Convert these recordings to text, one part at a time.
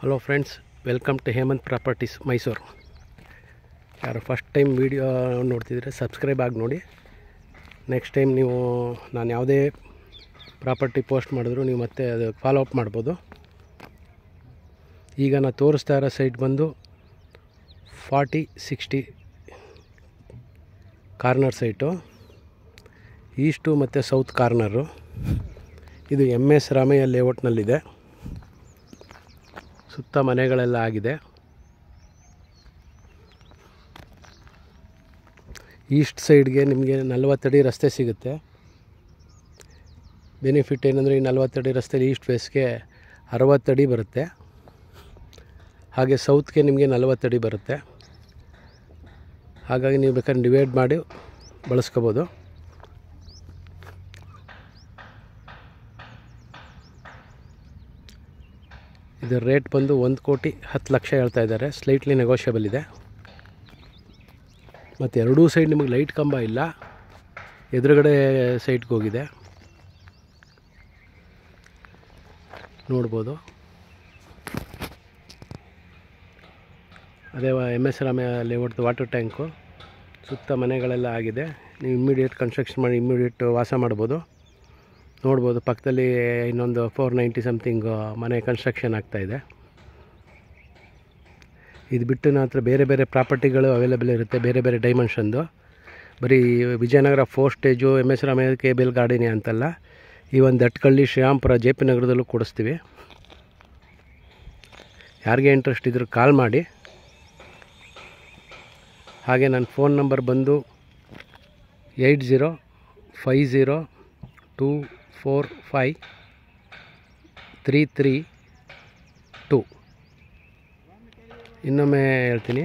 Hello friends, welcome to Hemanth Properties Mysuru. ಯಾರು first time video ನೋಡ್ತಿದ್ರೆ subscribe ಆಗಿ ನೋಡಿ. ನೆಕ್ಸ್ಟ್ ಟೈಮ್ ನೀವು ನಾನು ಯಾವುದೇ ಪ್ರಾಪರ್ಟಿ ಪೋಸ್ಟ್ ಮಾಡಿದ್ರು ನೀವು ಮತ್ತೆ ಅದು ಫಾಲೋ ಅಪ್ ಮಾಡ್ಬೋದು. ಈಗ ನಾನು ತೋರಿಸ್ತಾ ಇರೋ ಸೈಟ್ ಬಂದು 4060 ಕಾರ್ನರ್ ಸೈಟು, ಈಸ್ಟು ಮತ್ತು ಸೌತ್ ಕಾರ್ನರು. ಇದು MS ರಾಮಯ್ಯ ಲೇಔಟ್ನಲ್ಲಿದೆ. ಸುತ್ತ ಮನೆಗಳೆಲ್ಲ ಆಗಿದೆ. ಈಸ್ಟ್ ಸೈಡ್ಗೆ ನಿಮಗೆ 40 ಅಡಿ ರಸ್ತೆ ಸಿಗುತ್ತೆ. ಬೆನಿಫಿಟ್ ಏನಂದರೆ ಈ 40 ಅಡಿ ರಸ್ತೆಯಲ್ಲಿ ಈಸ್ಟ್ ಫೇಸ್ಗೆ 60 ಅಡಿ ಬರುತ್ತೆ. ಹಾಗೆ ಸೌತ್ಗೆ ನಿಮಗೆ 40 ಅಡಿ ಬರುತ್ತೆ. ಹಾಗಾಗಿ ನೀವು ಬೇಕಾದ್ರೆ ಡಿವೈಡ್ ಮಾಡಿ ಬಳಸ್ಕೋಬೋದು. ಇದರ ರೇಟ್ ಬಂದು 1,10,00,000 ಹೇಳ್ತಾ ಇದ್ದಾರೆ. ಸ್ಲೈಟ್ಲಿ ನೆಗೋಷಿಯಬಲ್ ಇದೆ. ಮತ್ತು ಎರಡೂ ಸೈಡ್ ನಿಮಗೆ ಲೈಟ್ ಕಂಬ ಇಲ್ಲ, ಎದುರುಗಡೆ ಸೈಟ್ಗೆ ಹೋಗಿದೆ ನೋಡ್ಬೋದು. ಅದೇ MS ರಾಮಯ್ಯ ಲೇಔಟ್ದು ವಾಟರ್ ಟ್ಯಾಂಕು. ಸುತ್ತ ಮನೆಗಳೆಲ್ಲ ಆಗಿದೆ. ನೀವು ಇಮ್ಮಿಡಿಯೇಟ್ ಕನ್ಸ್ಟ್ರಕ್ಷನ್ ಮಾಡಿ ಇಮ್ಮಿಡಿಯೇಟ್ ವಾಸ ಮಾಡ್ಬೋದು. ನೋಡ್ಬೋದು ಪಕ್ಕದಲ್ಲಿ ಇನ್ನೊಂದು 490 ಸಮಥಿಂಗ್ ಮನೆ ಕನ್ಸ್ಟ್ರಕ್ಷನ್ ಆಗ್ತಾಯಿದೆ. ಇದು ಬಿಟ್ಟು ನನ್ನ ಹತ್ರ ಬೇರೆ ಬೇರೆ ಪ್ರಾಪರ್ಟಿಗಳು ಅವೈಲೇಬಲ್ ಇರುತ್ತೆ, ಬೇರೆ ಬೇರೆ ಡೈಮೆನ್ಷನ್ದು. ಬರೀ Vijayanagara 4 stage MS Ramaiah cable garden ಅಂತಲ್ಲ, ಈ ಒಂದು ದಟ್ಕಳ್ಳಿ, ಶ್ರೀರಾಮ್ಪುರ, JP ನಗರದಲ್ಲೂ ಕೊಡಿಸ್ತೀವಿ. ಯಾರಿಗೆ ಇಂಟ್ರೆಸ್ಟ್ ಇದ್ರೂ ಕಾಲ್ ಮಾಡಿ. ಹಾಗೆ ನನ್ನ ಫೋನ್ ನಂಬರ್ ಬಂದು 8050245332. ಇನ್ನೊಮ್ಮೆ ಹೇಳ್ತೀನಿ,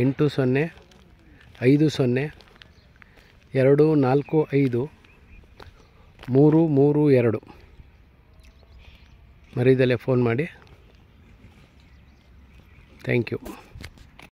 8050245332. ಮರೀದಲ್ಲೇ ಫೋನ್ ಮಾಡಿ. Thank you.